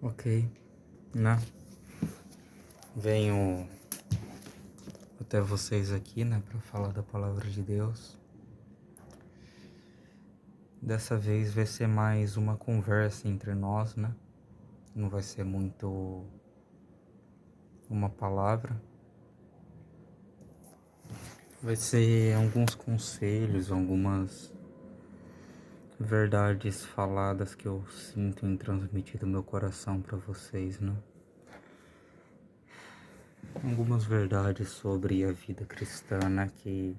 Ok, né? Venho até vocês aqui, né, para falar da palavra de Deus. Dessa vez vai ser mais uma conversa entre nós, né? Não vai ser muito uma palavra. Vai ser alguns conselhos, algumas verdades faladas que eu sinto em transmitir do meu coração para vocês, né? Algumas verdades sobre a vida cristã, né, que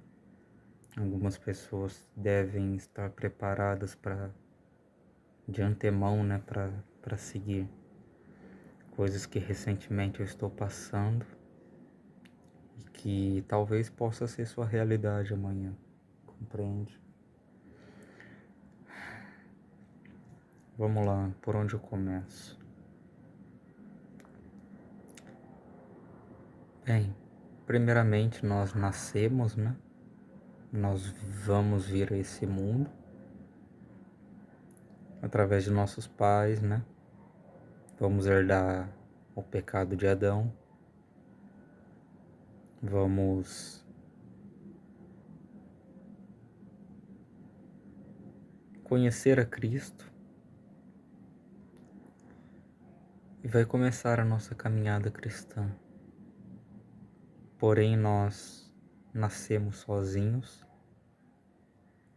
algumas pessoas devem estar preparadas para de antemão, né, para seguir. Coisas que recentemente eu estou passando e que talvez possa ser sua realidade amanhã, compreende? Vamos lá, por onde eu começo? Bem, primeiramente nós nascemos, né? Nós vamos vir a esse mundo através de nossos pais, né? Vamos herdar o pecado de Adão. Vamos conhecer a Cristo e vai começar a nossa caminhada cristã. Porém, nós nascemos sozinhos.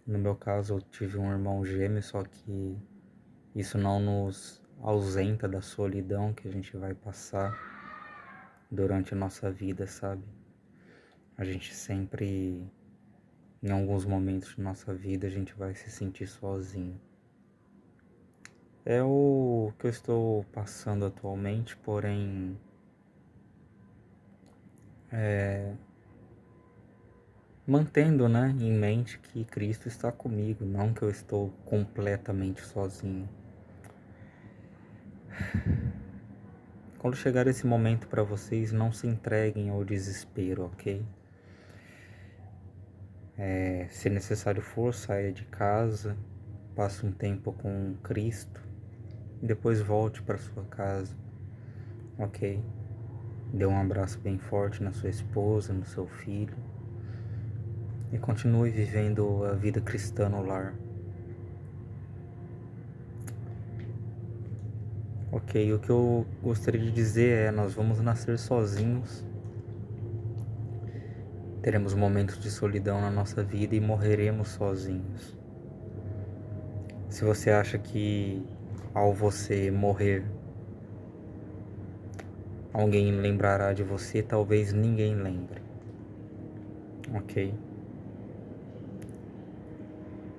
No meu caso, eu tive um irmão gêmeo, só que isso não nos ausenta da solidão que a gente vai passar durante a nossa vida, sabe? A gente sempre, em alguns momentos de nossa vida, a gente vai se sentir sozinho. É o que eu estou passando atualmente, porém, mantendo, né, em mente que Cristo está comigo, não que eu estou completamente sozinho. Quando chegar esse momento para vocês, não se entreguem ao desespero, ok? Se necessário for, saia de casa, passe um tempo com Cristo, e depois volte para sua casa, ok? Dê um abraço bem forte na sua esposa, no seu filho, e continue vivendo a vida cristã no lar. Ok, o que eu gostaria de dizer é, nós vamos nascer sozinhos, teremos momentos de solidão na nossa vida e morreremos sozinhos. Se você acha que ao você morrer, alguém lembrará de você, talvez ninguém lembre, ok?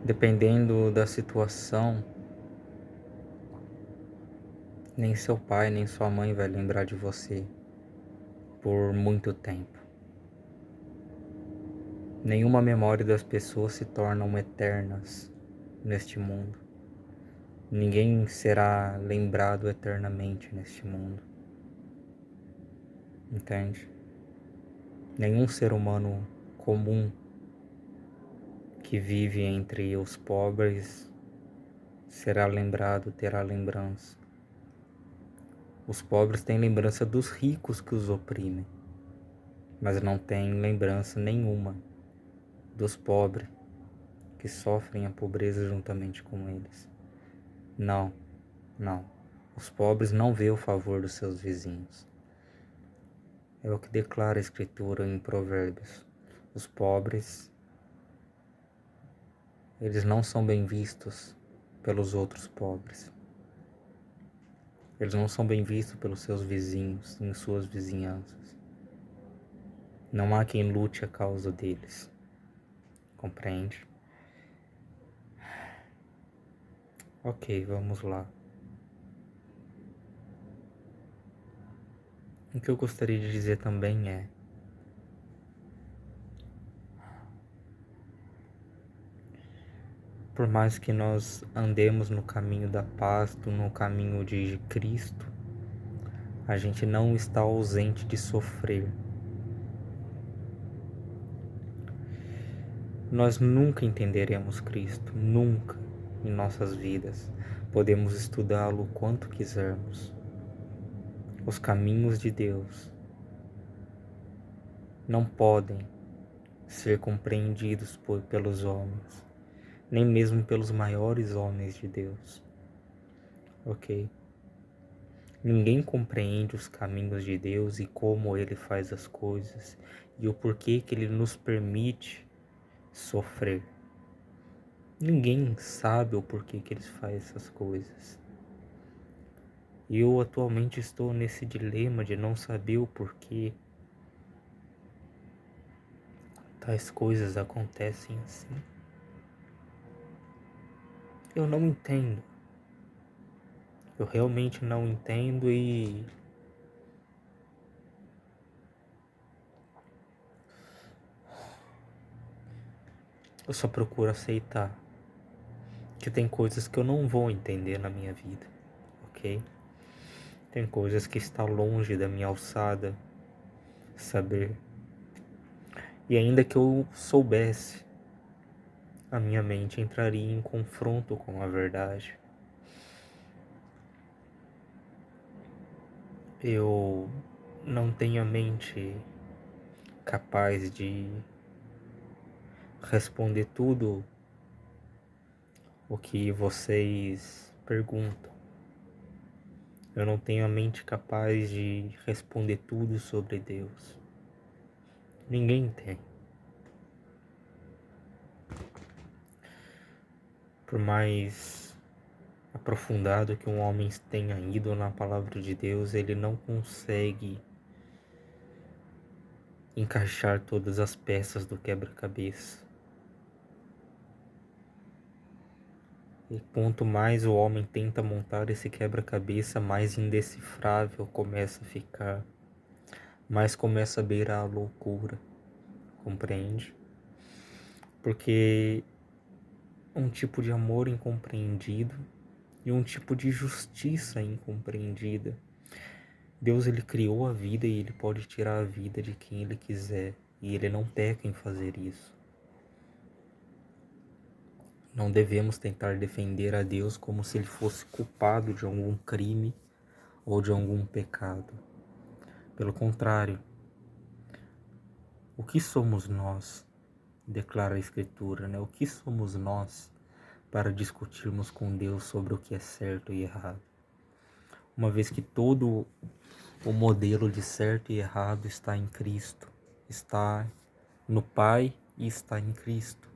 Dependendo da situação, nem seu pai nem sua mãe vai lembrar de você por muito tempo. Nenhuma memória das pessoas se tornam eternas neste mundo. Ninguém será lembrado eternamente neste mundo. Entende? Nenhum ser humano comum que vive entre os pobres será lembrado, terá lembrança. Os pobres têm lembrança dos ricos que os oprimem, mas não têm lembrança nenhuma dos pobres que sofrem a pobreza juntamente com eles. Não, não. Os pobres não vê o favor dos seus vizinhos. É o que declara a Escritura em Provérbios. Os pobres, eles não são bem vistos pelos outros pobres. Eles não são bem vistos pelos seus vizinhos, em suas vizinhanças. Não há quem lute a causa deles. Compreende? Ok, vamos lá. O que eu gostaria de dizer também é: por mais que nós andemos no caminho da paz, no caminho de Cristo, a gente não está ausente de sofrer. Nós nunca entenderemos Cristo, nunca em nossas vidas. Podemos estudá-lo o quanto quisermos, Os caminhos de Deus não podem ser compreendidos pelos homens, nem mesmo pelos maiores homens de Deus, ok? Ninguém compreende os caminhos de Deus e como Ele faz as coisas e o porquê que Ele nos permite sofrer. Ninguém sabe o porquê que Ele faz essas coisas. E eu atualmente estou nesse dilema de não saber o porquê tais coisas acontecem assim. Eu não entendo. Eu realmente não entendo e eu só procuro aceitar que tem coisas que eu não vou entender na minha vida, ok? Tem coisas que está longe da minha alçada saber. E ainda que eu soubesse, a minha mente entraria em confronto com a verdade. Eu não tenho a mente capaz de responder tudo o que vocês perguntam. Eu não tenho a mente capaz de responder tudo sobre Deus. Ninguém tem. Por mais aprofundado que um homem tenha ido na palavra de Deus, ele não consegue encaixar todas as peças do quebra-cabeça. E quanto mais o homem tenta montar esse quebra-cabeça, mais indecifrável começa a ficar, mais começa a beirar a loucura, compreende? Porque um tipo de amor incompreendido e um tipo de justiça incompreendida. Deus, ele criou a vida e ele pode tirar a vida de quem ele quiser, e ele não peca em fazer isso. Não devemos tentar defender a Deus como se ele fosse culpado de algum crime ou de algum pecado. Pelo contrário, o que somos nós, declara a Escritura, né? O que somos nós para discutirmos com Deus sobre o que é certo e errado? Uma vez que todo o modelo de certo e errado está em Cristo, está no Pai e está em Cristo.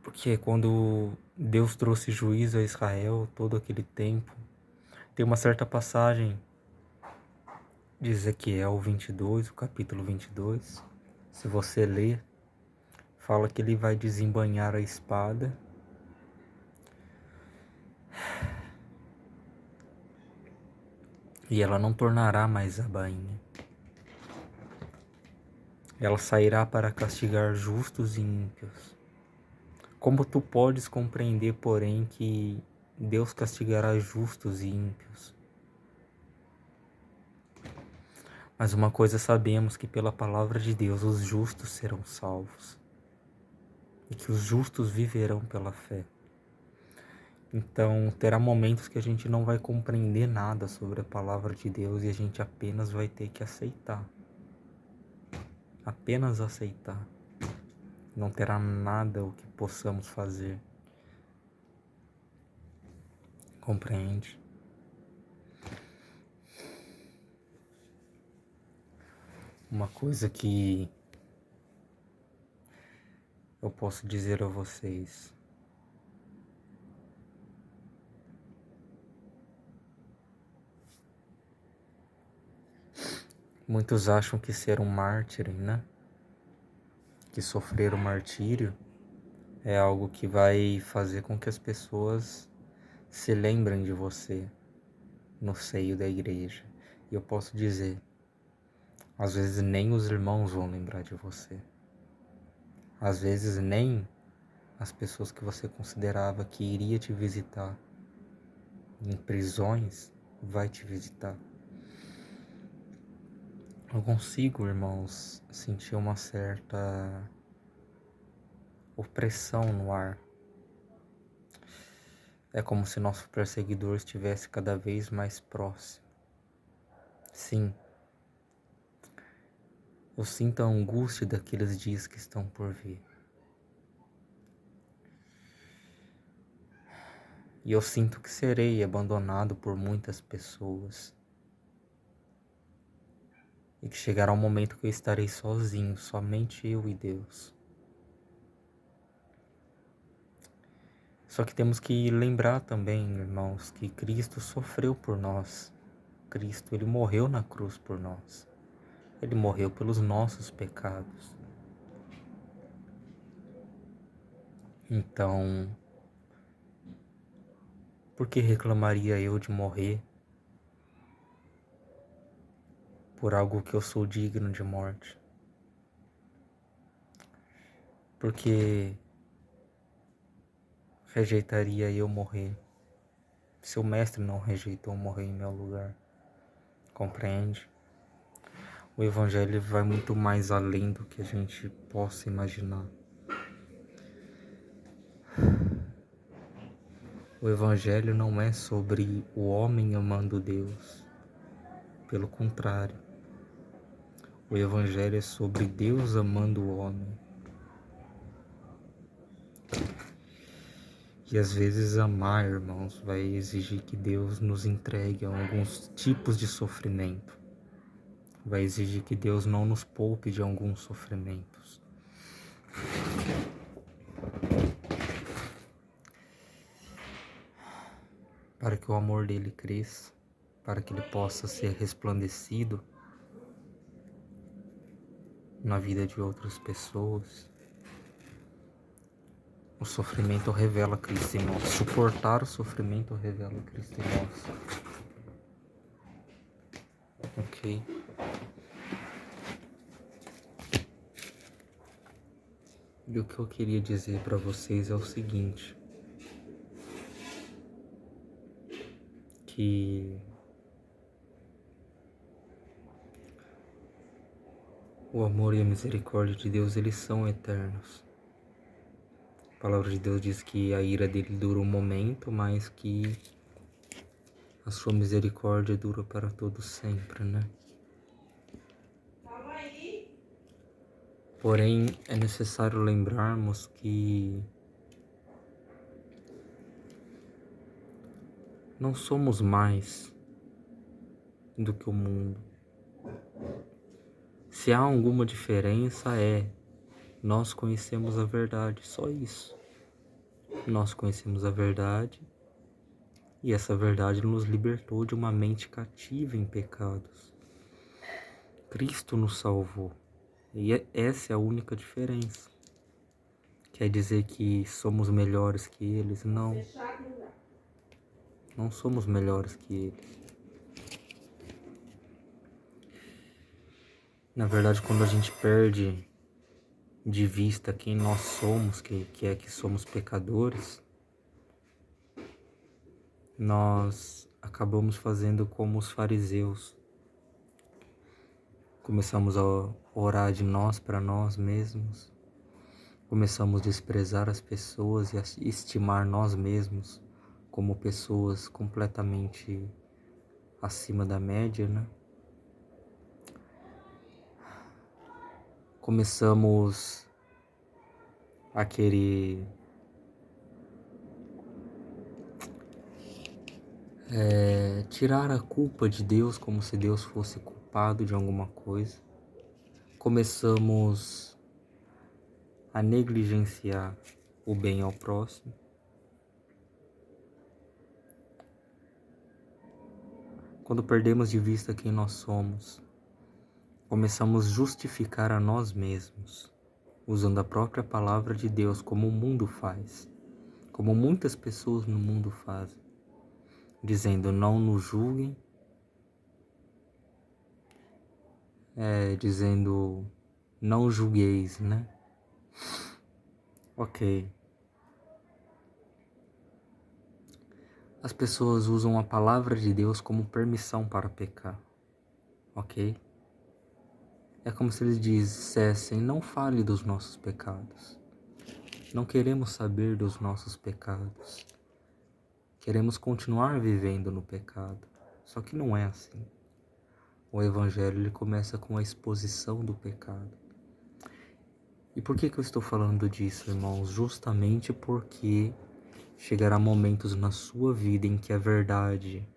Porque quando Deus trouxe juízo a Israel todo aquele tempo, tem uma certa passagem de Ezequiel 22, o capítulo 22, se você ler, fala que ele vai desembainhar a espada e ela não tornará mais a bainha. Ela sairá para castigar justos e ímpios. Como tu podes compreender, porém, que Deus castigará justos e ímpios? Mas uma coisa sabemos, que pela palavra de Deus os justos serão salvos e que os justos viverão pela fé. Então terá momentos que a gente não vai compreender nada sobre a palavra de Deus e a gente apenas vai ter que aceitar. Apenas aceitar. Não terá nada o que possamos fazer. Compreende? Uma coisa que eu posso dizer a vocês: muitos acham que ser um mártir, né? Que sofrer o martírio é algo que vai fazer com que as pessoas se lembrem de você no seio da igreja. E eu posso dizer, às vezes nem os irmãos vão lembrar de você. Às vezes nem as pessoas que você considerava que iria te visitar em prisões vai te visitar. Eu consigo, irmãos, sentir uma certa opressão no ar. É como se nosso perseguidor estivesse cada vez mais próximo. Sim, eu sinto a angústia daqueles dias que estão por vir. E eu sinto que serei abandonado por muitas pessoas. E que chegará um momento que eu estarei sozinho, somente eu e Deus. Só que temos que lembrar também, irmãos, que Cristo sofreu por nós. Cristo, ele morreu na cruz por nós. Ele morreu pelos nossos pecados. Então, por que reclamaria eu de morrer por algo que eu sou digno de morte? Porque rejeitaria eu morrer se o mestre não rejeitou morrer em meu lugar? Compreende? O evangelho vai muito mais além do que a gente possa imaginar. O evangelho não é sobre o homem amando Deus. Pelo contrário, o evangelho é sobre Deus amando o homem. E às vezes amar, irmãos, vai exigir que Deus nos entregue a alguns tipos de sofrimento. Vai exigir que Deus não nos poupe de alguns sofrimentos. Para que o amor dele cresça, para que ele possa ser resplandecido na vida de outras pessoas. O sofrimento revela Cristo em nós. Suportar o sofrimento revela Cristo em nós. Ok? E o que eu queria dizer para vocês é o seguinte. Que o amor e a misericórdia de Deus, eles são eternos. A palavra de Deus diz que a ira dele dura um momento, mas que a sua misericórdia dura para todo sempre, né? Porém, é necessário lembrarmos que não somos mais do que o mundo. Se há alguma diferença nós conhecemos a verdade, só isso. Nós conhecemos a verdade e essa verdade nos libertou de uma mente cativa em pecados. Cristo nos salvou e essa é a única diferença. Quer dizer que somos melhores que eles? Não. Não somos melhores que eles. Na verdade, quando a gente perde de vista quem nós somos, que é que somos pecadores, nós acabamos fazendo como os fariseus. Começamos a orar de nós para nós mesmos. Começamos a desprezar as pessoas e a estimar nós mesmos como pessoas completamente acima da média, né? Começamos a querer tirar a culpa de Deus como se Deus fosse culpado de alguma coisa. Começamos a negligenciar o bem ao próximo. Quando perdemos de vista quem nós somos, começamos a justificar a nós mesmos, usando a própria palavra de Deus como o mundo faz, como muitas pessoas no mundo fazem, dizendo não nos julguem, dizendo não julgueis, né? Ok. As pessoas usam a palavra de Deus como permissão para pecar, ok? É como se eles dissessem, não fale dos nossos pecados. Não queremos saber dos nossos pecados. Queremos continuar vivendo no pecado. Só que não é assim. O Evangelho ele começa com a exposição do pecado. E por que eu estou falando disso, irmãos? Justamente porque chegará momentos na sua vida em que a verdade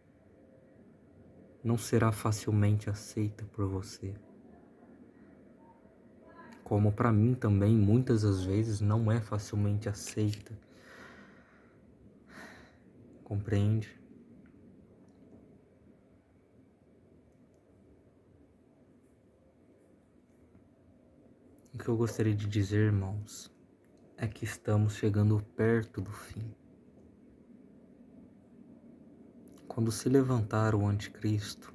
não será facilmente aceita por você. Como para mim também, muitas das vezes, não é facilmente aceita. Compreende? O que eu gostaria de dizer, irmãos, é que estamos chegando perto do fim. Quando se levantar o anticristo,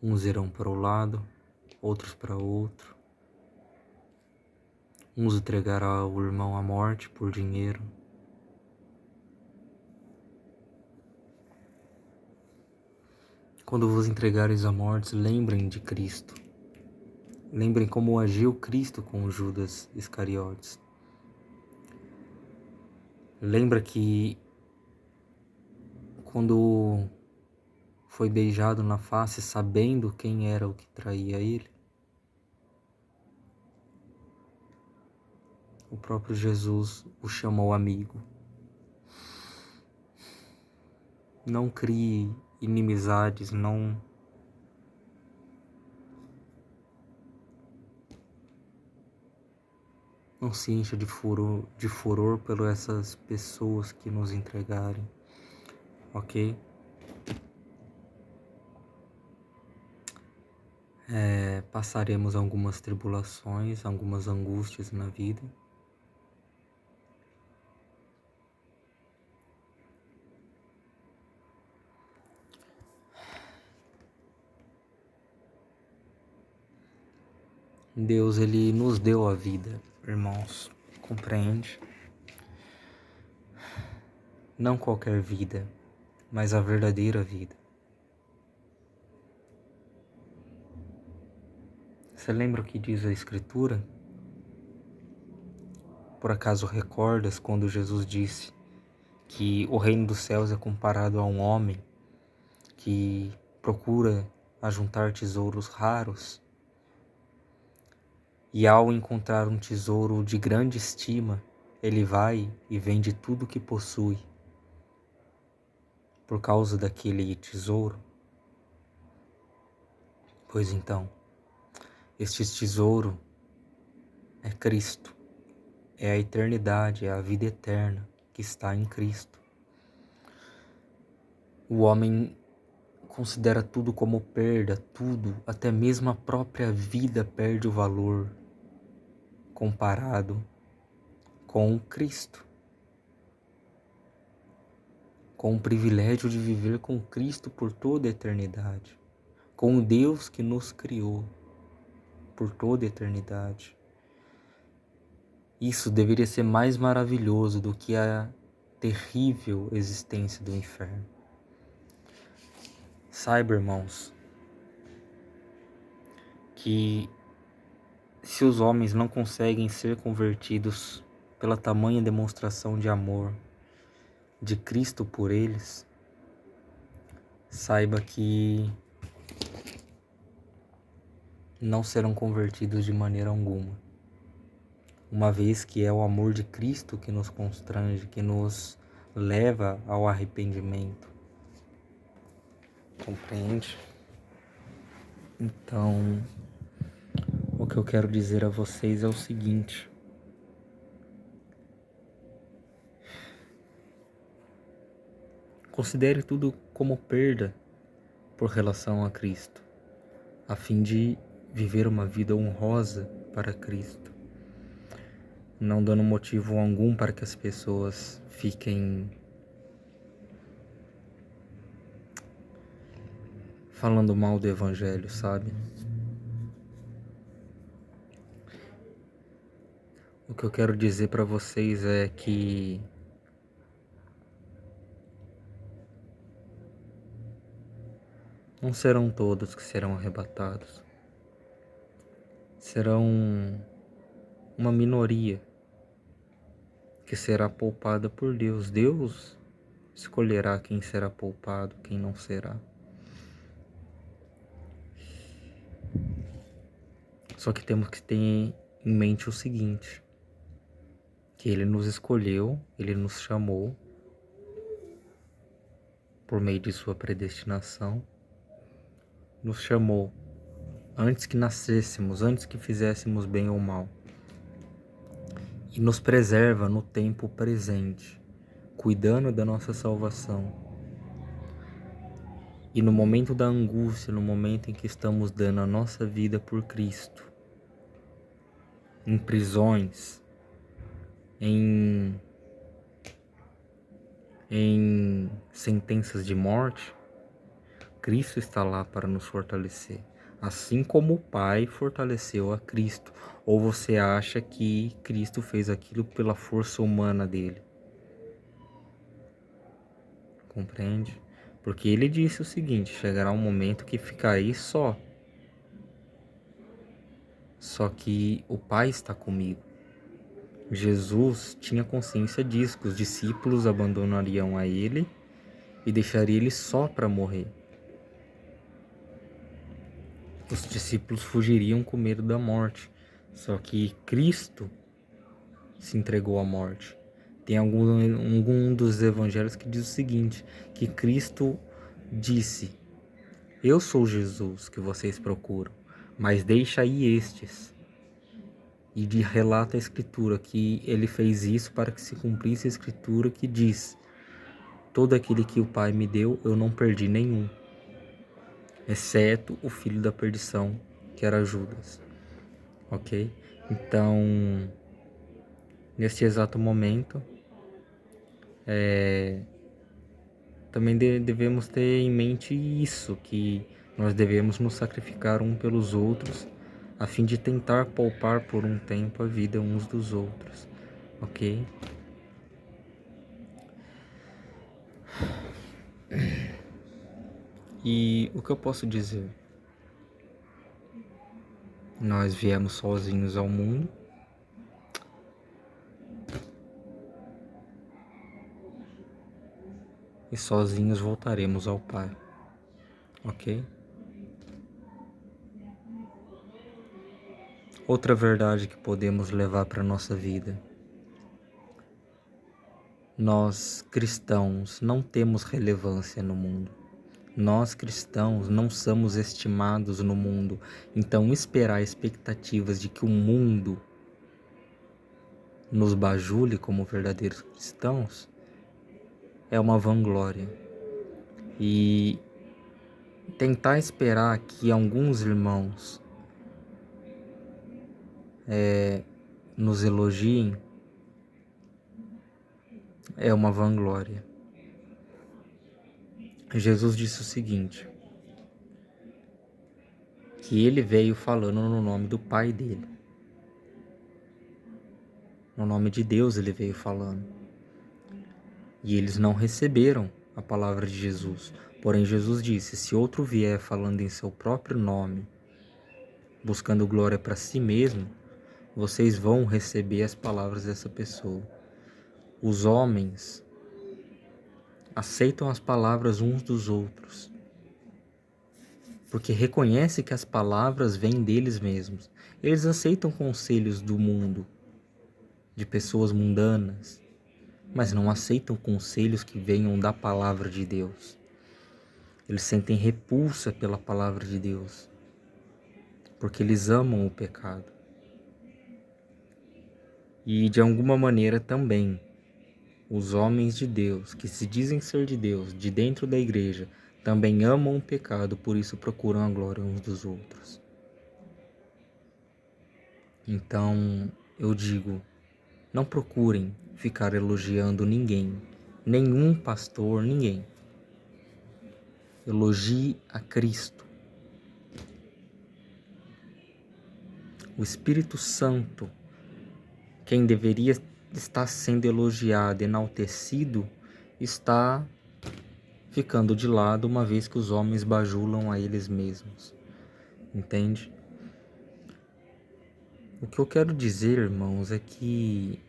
uns irão para o lado, outros para outro. Uns entregarão o irmão à morte por dinheiro. Quando vos entregares à morte, lembrem de Cristo. Lembrem como agiu Cristo com Judas Iscariotes. Lembra que quando foi beijado na face, sabendo quem era o que traía ele, o próprio Jesus o chamou amigo. Não crie inimizades, não se encha de furor por essas pessoas que nos entregarem, ok? Passaremos algumas tribulações, algumas angústias na vida. Deus, ele nos deu a vida, irmãos, compreende? Não qualquer vida, mas a verdadeira vida. Você lembra o que diz a Escritura? Por acaso recordas quando Jesus disse que o reino dos céus é comparado a um homem que procura ajuntar tesouros raros e ao encontrar um tesouro de grande estima, ele vai e vende tudo que possui por causa daquele tesouro? Pois então, este tesouro é Cristo, é a eternidade, é a vida eterna que está em Cristo. O homem considera tudo como perda, tudo, até mesmo a própria vida perde o valor comparado com Cristo, com o privilégio de viver com Cristo por toda a eternidade, com o Deus que nos criou por toda a eternidade. Isso deveria ser mais maravilhoso do que a terrível existência do inferno. Saiba, irmãos, que se os homens não conseguem ser convertidos pela tamanha demonstração de amor de Cristo por eles, saiba que não serão convertidos de maneira alguma, uma vez que é o amor de Cristo que nos constrange, que nos leva ao arrependimento. Compreende? Então, o que eu quero dizer a vocês é o seguinte: considere tudo como perda por relação a Cristo, a fim de viver uma vida honrosa para Cristo, não dando motivo algum para que as pessoas fiquem falando mal do Evangelho, sabe? O que eu quero dizer para vocês é que não serão todos que serão arrebatados. Serão uma minoria que será poupada por Deus. Deus escolherá quem será poupado, quem não será. Só que temos que ter em mente o seguinte, que Ele nos escolheu, Ele nos chamou por meio de sua predestinação, nos chamou antes que nascêssemos, antes que fizéssemos bem ou mal, e nos preserva no tempo presente, cuidando da nossa salvação. E no momento da angústia, no momento em que estamos dando a nossa vida por Cristo, em prisões, em sentenças de morte, Cristo está lá para nos fortalecer, assim como o Pai fortaleceu a Cristo. Ou você acha que Cristo fez aquilo pela força humana dele? Compreende? Porque ele disse o seguinte: chegará um momento que ficarei só. Só que o Pai está comigo. Jesus tinha consciência disso, que os discípulos abandonariam a ele e deixariam ele só para morrer. Os discípulos fugiriam com medo da morte. Só que Cristo se entregou à morte. Tem algum dos evangelhos que diz o seguinte, que Cristo disse: eu sou Jesus que vocês procuram, mas deixa aí estes. E relata a Escritura que ele fez isso para que se cumprisse a Escritura que diz: todo aquele que o Pai me deu, eu não perdi nenhum, exceto o filho da perdição, que era Judas. Ok? Então, nesse exato momento, também devemos ter em mente isso, que nós devemos nos sacrificar um pelos outros, a fim de tentar poupar por um tempo a vida uns dos outros, ok? E o que eu posso dizer? Nós viemos sozinhos ao mundo, e sozinhos voltaremos ao Pai, ok? Outra verdade que podemos levar para a nossa vida: nós cristãos não temos relevância no mundo. Nós cristãos não somos estimados no mundo. Então esperar expectativas de que o mundo nos bajule como verdadeiros cristãos é uma vanglória. E tentar esperar que alguns irmãos nos elogiem é uma vanglória. Jesus disse o seguinte, que ele veio falando no nome do Pai dele. No nome de Deus ele veio falando. E eles não receberam a palavra de Jesus. Porém, Jesus disse, se outro vier falando em seu próprio nome, buscando glória para si mesmo, vocês vão receber as palavras dessa pessoa. Os homens aceitam as palavras uns dos outros, porque reconhecem que as palavras vêm deles mesmos. Eles aceitam conselhos do mundo, de pessoas mundanas, mas não aceitam conselhos que venham da palavra de Deus. Eles sentem repulsa pela palavra de Deus, porque eles amam o pecado. E de alguma maneira também, os homens de Deus, que se dizem ser de Deus, de dentro da igreja, também amam o pecado, por isso procuram a glória uns dos outros. Então, eu digo, não procurem ficar elogiando ninguém, nenhum pastor, ninguém. Elogie a Cristo. O Espírito Santo, quem deveria estar sendo elogiado, enaltecido, está ficando de lado uma vez que os homens bajulam a eles mesmos. Entende? O que eu quero dizer, irmãos, é que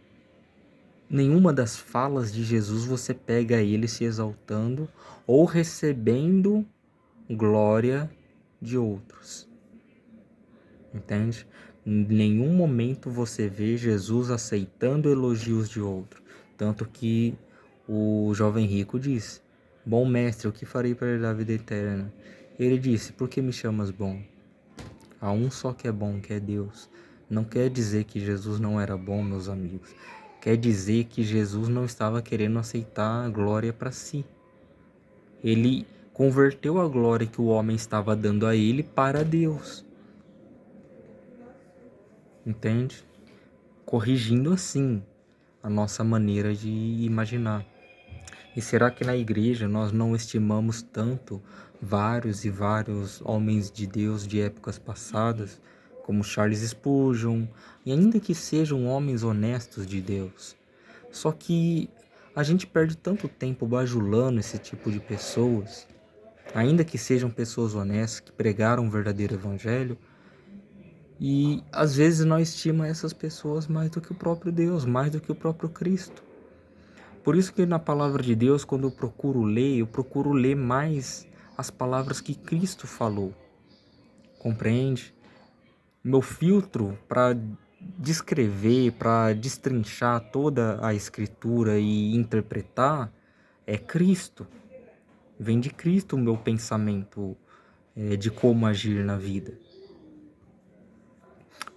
nenhuma das falas de Jesus você pega ele se exaltando ou recebendo glória de outros. entende? Em nenhum momento você vê Jesus aceitando elogios de outro. Tanto que o jovem rico disse: Bom mestre, o que farei para herdar a vida eterna? Ele disse: Por que me chamas bom? Há um só que é bom, que é Deus. Não quer dizer que Jesus não era bom, meus amigos. Quer dizer que Jesus não estava querendo aceitar a glória para si. Ele converteu a glória que o homem estava dando a ele para Deus. Entende? Corrigindo assim a nossa maneira de imaginar. E será que na igreja nós não estimamos tanto vários e vários homens de Deus de épocas passadas, como Charles Spurgeon, e ainda que sejam homens honestos de Deus? Só que a gente perde tanto tempo bajulando esse tipo de pessoas, ainda que sejam pessoas honestas que pregaram o verdadeiro evangelho, e às vezes nós estimamos essas pessoas mais do que o próprio Deus, mais do que o próprio Cristo. Por isso que na palavra de Deus, quando eu procuro ler mais as palavras que Cristo falou. Compreende? Meu filtro para descrever, para destrinchar toda a escritura e interpretar é Cristo. Vem de Cristo o meu pensamento de como agir na vida.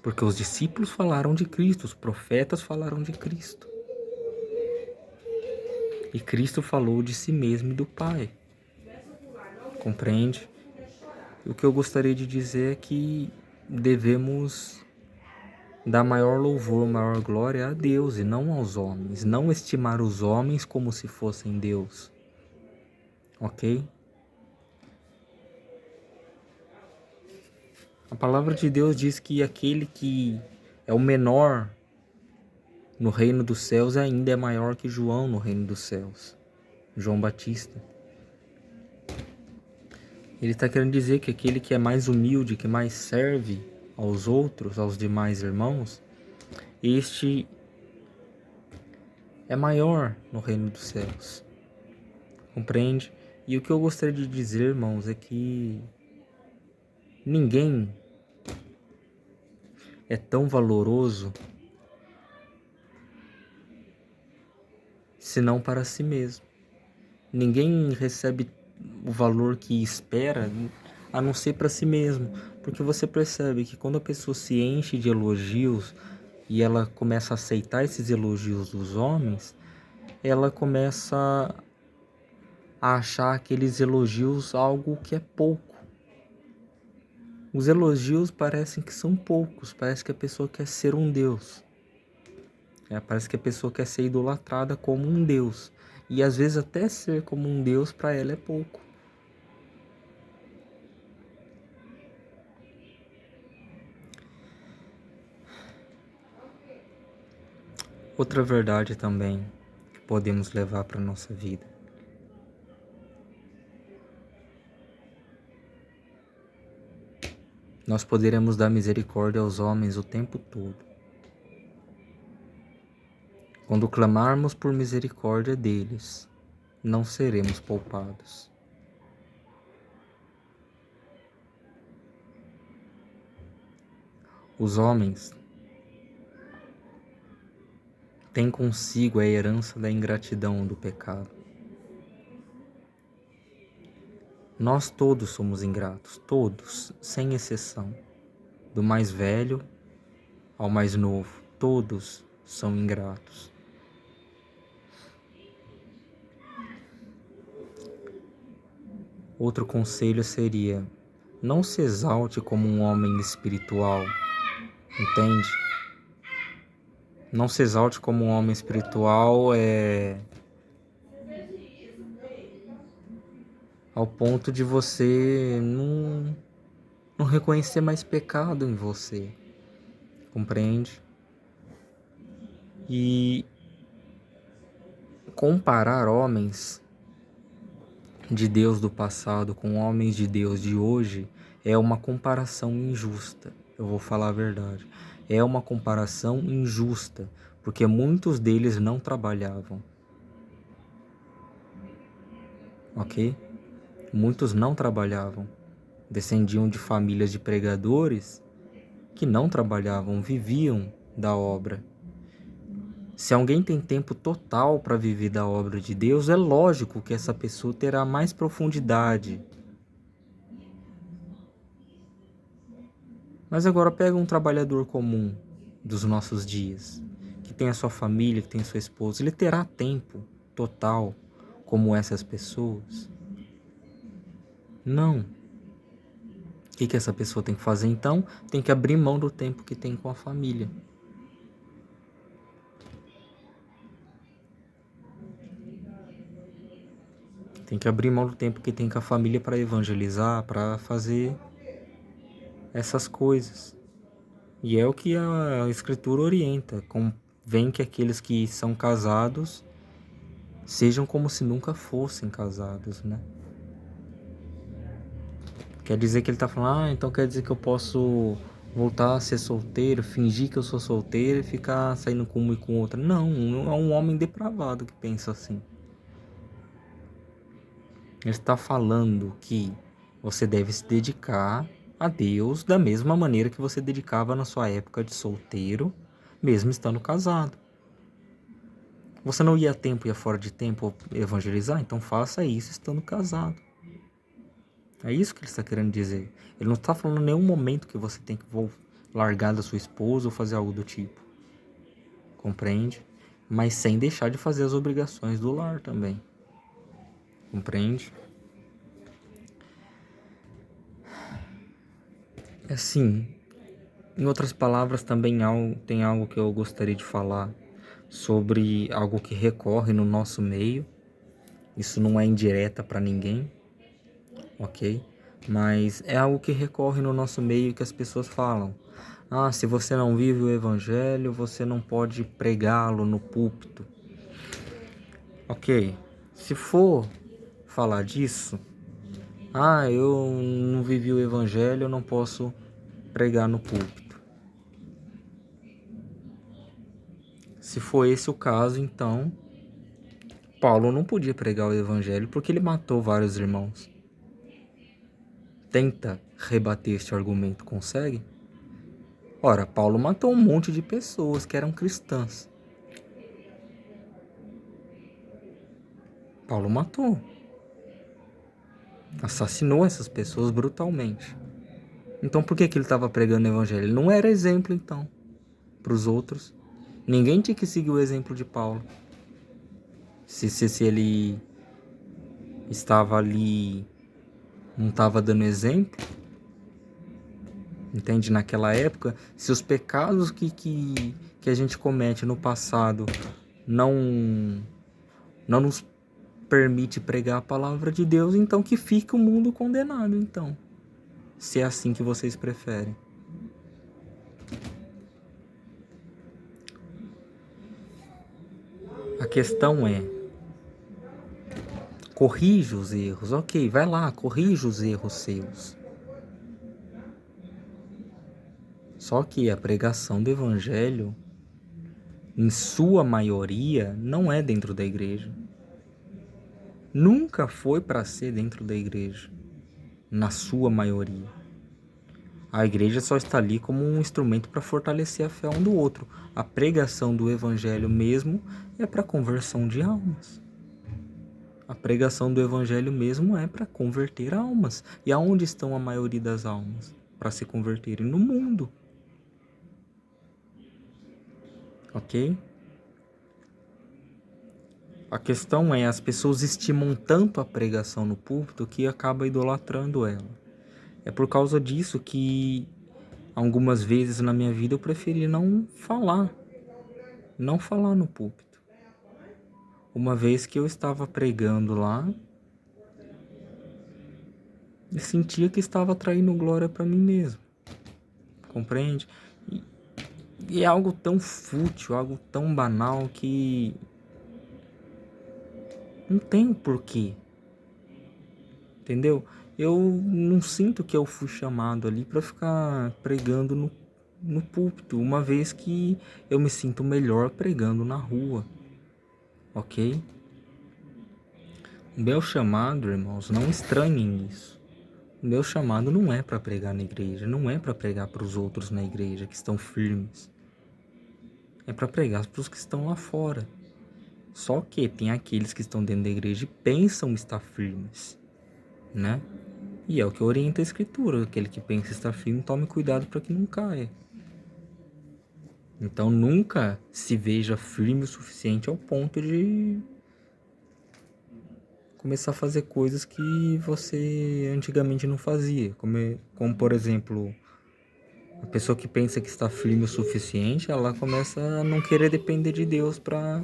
Porque os discípulos falaram de Cristo, os profetas falaram de Cristo. E Cristo falou de si mesmo e do Pai. Compreende? O que eu gostaria de dizer é que devemos dar maior louvor, maior glória a Deus e não aos homens. Não estimar os homens como se fossem Deus. Ok? A palavra de Deus diz que aquele que é o menor no reino dos céus ainda é maior que João no reino dos céus. João Batista. Ele está querendo dizer que aquele que é mais humilde, que mais serve aos outros, aos demais irmãos, este é maior no reino dos céus. Compreende? E o que eu gostaria de dizer, irmãos, é que ninguém é tão valoroso senão para si mesmo. Ninguém recebe o valor que espera a não ser para si mesmo. Porque você percebe que quando a pessoa se enche de elogios e ela começa a aceitar esses elogios dos homens, ela começa a achar aqueles elogios algo que é pouco. Os elogios parecem que são poucos, parece que a pessoa quer ser um Deus. Parece que a pessoa quer ser idolatrada como um Deus. E às vezes até ser como um Deus para ela é pouco. Outra verdade também que podemos levar para a nossa vida. Nós poderemos dar misericórdia aos homens o tempo todo. Quando clamarmos por misericórdia deles, não seremos poupados. Os homens têm consigo a herança da ingratidão do pecado. Nós todos somos ingratos, todos, sem exceção. Do mais velho ao mais novo, todos são ingratos. Outro conselho seria: não se exalte como um homem espiritual, entende? Não se exalte como um homem espiritual ao ponto de você não reconhecer mais pecado em você, compreende? E comparar homens de Deus do passado com homens de Deus de hoje é uma comparação injusta. Eu vou falar a verdade. É uma comparação injusta, porque muitos deles não trabalhavam. Ok? Muitos não trabalhavam. Descendiam de famílias de pregadores que não trabalhavam, viviam da obra. Se alguém tem tempo total para viver da obra de Deus, é lógico que essa pessoa terá mais profundidade. Mas agora pega um trabalhador comum dos nossos dias, que tem a sua família, que tem a sua esposa, ele terá tempo total como essas pessoas? Não. O que essa pessoa tem que fazer então? Tem que abrir mão do tempo que tem com a família. Tem que abrir mão do tempo que tem com a família para evangelizar, para fazer essas coisas. E é o que a Escritura orienta. Convém que aqueles que são casados sejam como se nunca fossem casados, né? Quer dizer que ele está falando, então quer dizer que eu posso voltar a ser solteiro, fingir que eu sou solteiro e ficar saindo com uma e com outra. Não, é um homem depravado que pensa assim. Ele está falando que você deve se dedicar a Deus da mesma maneira que você dedicava na sua época de solteiro, mesmo estando casado. Você não ia a tempo, ia fora de tempo evangelizar? Então faça isso estando casado. É isso que ele está querendo dizer. Ele não está falando em nenhum momento que você tem que largar da sua esposa ou fazer algo do tipo. Compreende? Mas sem deixar de fazer as obrigações do lar também. Compreende? Assim, em outras palavras, também tem algo que eu gostaria de falar sobre algo que recorre no nosso meio. Isso não é indireta para ninguém, ok? Mas é algo que recorre no nosso meio que as pessoas falam. Ah, se você não vive o evangelho, você não pode pregá-lo no púlpito. Ok, se for falar disso, eu não vivi o evangelho, eu não posso pregar no púlpito. Se for esse o caso, então Paulo não podia pregar o evangelho porque ele matou vários irmãos. Tenta rebater este argumento, consegue? Ora, Paulo matou um monte de pessoas que eram cristãs. Paulo matou. Assassinou essas pessoas brutalmente. Então por que ele estava pregando o evangelho? Ele não era exemplo, então, para os outros. Ninguém tinha que seguir o exemplo de Paulo. Se ele estava ali, não estava dando exemplo, entende? Naquela época, se os pecados que a gente comete no passado não nos permite pregar a palavra de Deus, então que fique o mundo condenado, então. Se é assim que vocês preferem. A questão é, corrija os erros, ok, vai lá, corrija os erros seus. Só que a pregação do evangelho, em sua maioria, não é dentro da igreja. Nunca foi para ser dentro da igreja, na sua maioria. A igreja só está ali como um instrumento para fortalecer a fé um do outro. A pregação do evangelho mesmo é para conversão de almas. A pregação do evangelho mesmo é para converter almas. E aonde estão a maioria das almas para se converterem? No mundo. Ok? A questão é, as pessoas estimam tanto a pregação no púlpito que acaba idolatrando ela. É por causa disso que algumas vezes na minha vida eu preferi não falar no púlpito. Uma vez que eu estava pregando lá, eu sentia que estava traindo glória para mim mesmo. Compreende? E é algo tão fútil, algo tão banal que não tem o porquê. Entendeu? Eu não sinto que eu fui chamado ali para ficar pregando no púlpito, uma vez que eu me sinto melhor pregando na rua. Ok? O meu chamado, irmãos, não estranhem isso. O meu chamado não é para pregar na igreja, não é para pregar para os outros na igreja que estão firmes. É para pregar para os que estão lá fora. Só que tem aqueles que estão dentro da igreja e pensam estar firmes, né? E é o que orienta a escritura. Aquele que pensa estar firme, tome cuidado para que não caia. Então nunca se veja firme o suficiente ao ponto de começar a fazer coisas que você antigamente não fazia. Como por exemplo, a pessoa que pensa que está firme o suficiente, ela começa a não querer depender de Deus para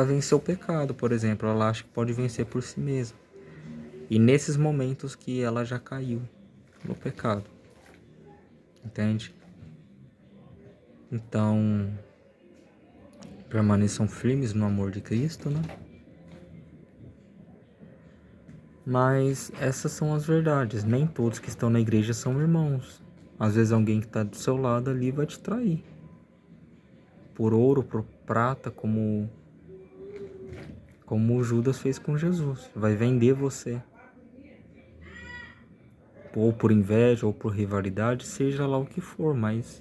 vencer o pecado, por exemplo. Ela acha que pode vencer por si mesma. E nesses momentos que ela já caiu no pecado. Entende? Então, permaneçam firmes no amor de Cristo, né? Mas essas são as verdades. Nem todos que estão na igreja são irmãos. Às vezes alguém que está do seu lado ali vai te trair. Por ouro, por prata, como o Judas fez com Jesus. Vai vender você. Ou por inveja, ou por rivalidade, seja lá o que for, mas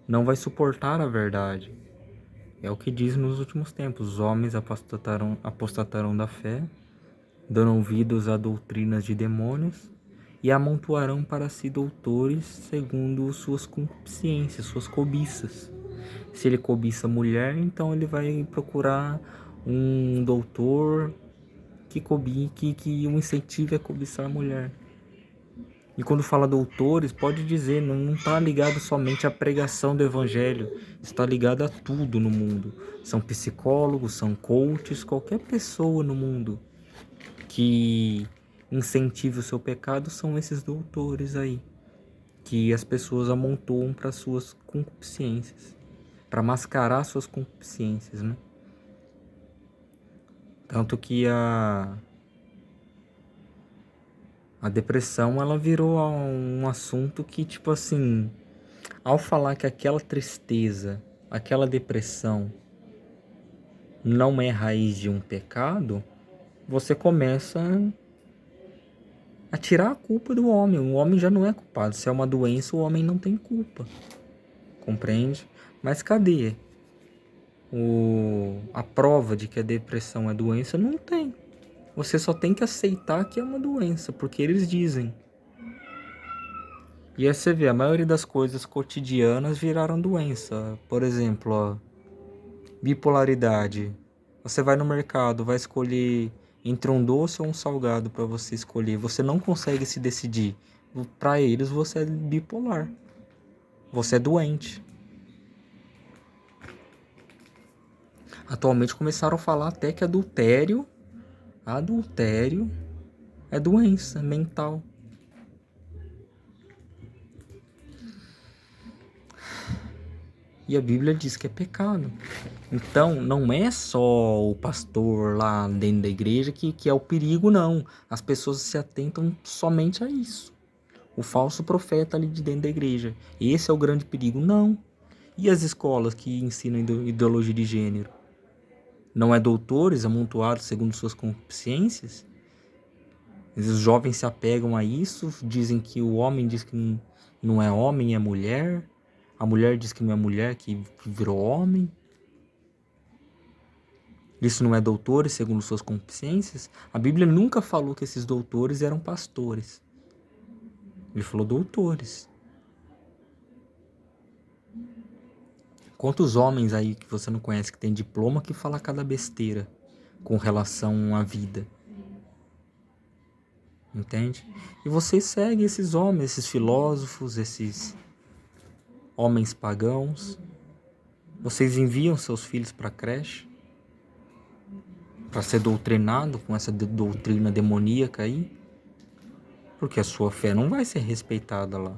não vai suportar a verdade. É o que diz nos últimos tempos. Os homens apostatarão da fé, dando ouvidos a doutrinas de demônios, e amontoarão para si doutores segundo suas concupiscências, suas cobiças. Se ele cobiça mulher, então ele vai procurar um doutor que o incentive a cobiçar a mulher. E quando fala doutores, pode dizer, não está ligado somente à pregação do evangelho, está ligado a tudo no mundo. São psicólogos, são coaches, qualquer pessoa no mundo que incentive o seu pecado são esses doutores aí, que as pessoas amontoam para suas concupiscências, para mascarar suas concupiscências, né? Tanto que a depressão, ela virou um assunto que, tipo assim, ao falar que aquela tristeza, aquela depressão não é raiz de um pecado, você começa a tirar a culpa do homem. O homem já não é culpado. Se é uma doença, o homem não tem culpa. Compreende? Mas cadê? A prova de que a depressão é doença não tem. Você só tem que aceitar que é uma doença, porque eles dizem. E aí você vê, a maioria das coisas cotidianas viraram doença. Por exemplo, ó, bipolaridade. Você vai no mercado, vai escolher entre um doce ou um salgado para você escolher. Você não consegue se decidir. Para eles, você é bipolar. Você é doente. Atualmente começaram a falar até que adultério é doença mental. E a Bíblia diz que é pecado. Então, não é só o pastor lá dentro da igreja que é o perigo, não. As pessoas se atentam somente a isso. O falso profeta ali de dentro da igreja. Esse é o grande perigo? Não. E as escolas que ensinam ideologia de gênero? Não é doutores amontoados segundo suas concupiscências? Os jovens se apegam a isso, dizem que o homem diz que não é homem, é mulher. A mulher diz que não é mulher, que virou homem. Isso não é doutores segundo suas concupiscências? A Bíblia nunca falou que esses doutores eram pastores. Ele falou doutores. Quantos homens aí que você não conhece que tem diploma que fala cada besteira com relação à vida? Entende? E você segue esses homens, esses filósofos, esses homens pagãos. Vocês enviam seus filhos para a creche para ser doutrinado com essa doutrina demoníaca aí, porque a sua fé não vai ser respeitada lá.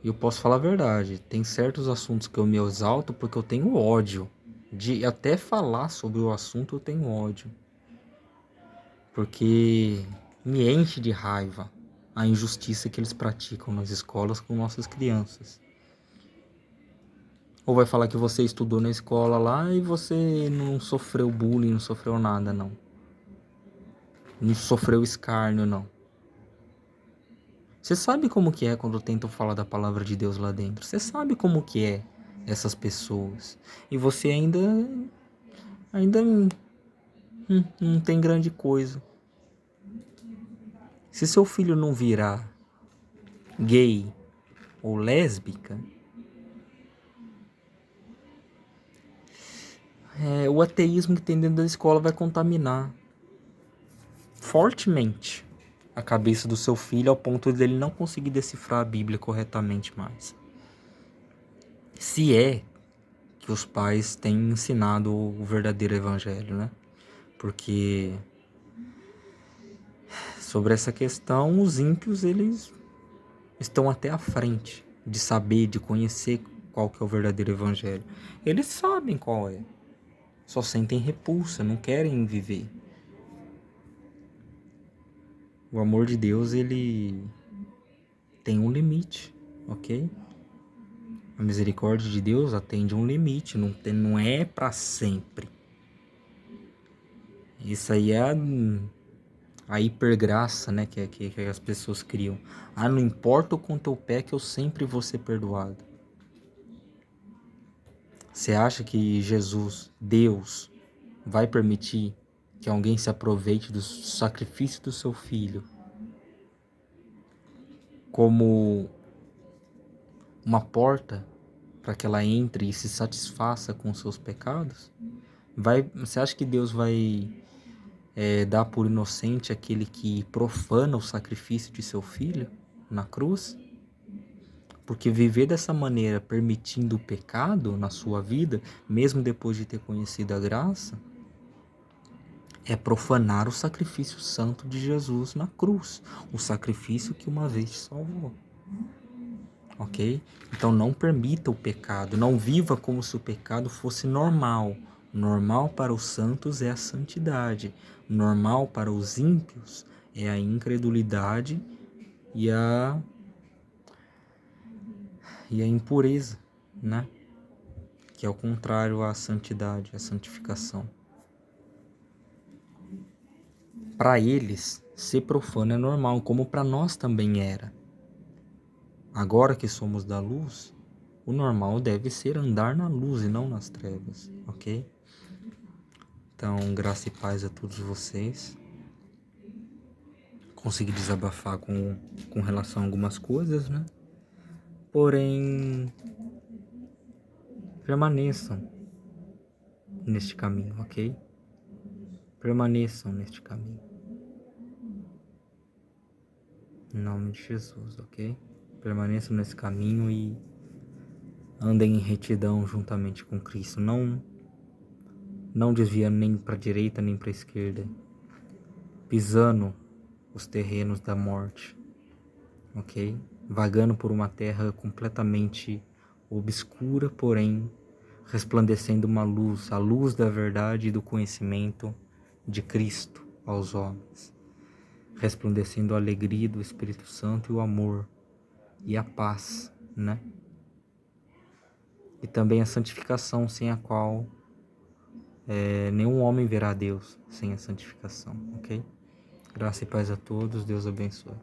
E eu posso falar a verdade, tem certos assuntos que eu me exalto porque eu tenho ódio. De até falar sobre o assunto eu tenho ódio. Porque me enche de raiva a injustiça que eles praticam nas escolas com nossas crianças. Ou vai falar que você estudou na escola lá e você não sofreu bullying, não sofreu nada, não. não sofreu escárnio, não. Você sabe como que é quando tentam falar da palavra de Deus lá dentro. Você sabe como que é essas pessoas. E você ainda não tem grande coisa. Se seu filho não virar gay ou lésbica, o ateísmo que tem dentro da escola vai contaminar fortemente a cabeça do seu filho ao ponto de ele não conseguir decifrar a Bíblia corretamente mais. Se é que os pais têm ensinado o verdadeiro evangelho, né? Porque sobre essa questão, os ímpios, eles estão até à frente de saber, de conhecer qual que é o verdadeiro evangelho. Eles sabem qual é, só sentem repulsa, não querem viver. O amor de Deus, ele tem um limite, ok? A misericórdia de Deus atende um limite, não é para sempre. Isso aí é a hipergraça, né, que as pessoas criam. Ah, não importa o quanto eu peque, eu sempre vou ser perdoado. Você acha que Jesus, Deus, vai permitir que alguém se aproveite do sacrifício do seu filho como uma porta para que ela entre e se satisfaça com seus pecados? Você acha que Deus vai dar por inocente aquele que profana o sacrifício de seu filho na cruz? Porque viver dessa maneira, permitindo o pecado na sua vida, mesmo depois de ter conhecido a graça, é profanar o sacrifício santo de Jesus na cruz, o sacrifício que uma vez te salvou. Ok? Então não permita o pecado, não viva como se o pecado fosse normal. Normal para os santos é a santidade, normal para os ímpios é a incredulidade e a impureza, né? Que é o contrário à santidade, à santificação. Para eles, ser profano é normal, como para nós também era. Agora que somos da luz, o normal deve ser andar na luz e não nas trevas, ok? Então, graça e paz a todos vocês. Consegui desabafar com relação a algumas coisas, né? Porém, permaneçam neste caminho, ok? Permaneçam neste caminho. Em nome de Jesus, ok? Permaneçam nesse caminho e andem em retidão juntamente com Cristo. Não desviando nem para a direita nem para a esquerda. Pisando os terrenos da morte, ok? Vagando por uma terra completamente obscura, porém resplandecendo uma luz, a luz da verdade e do conhecimento de Cristo aos homens, resplandecendo a alegria do Espírito Santo e o amor e a paz, né? E também a santificação, sem a qual nenhum homem verá Deus sem a santificação, ok? Graça e paz a todos, Deus abençoe.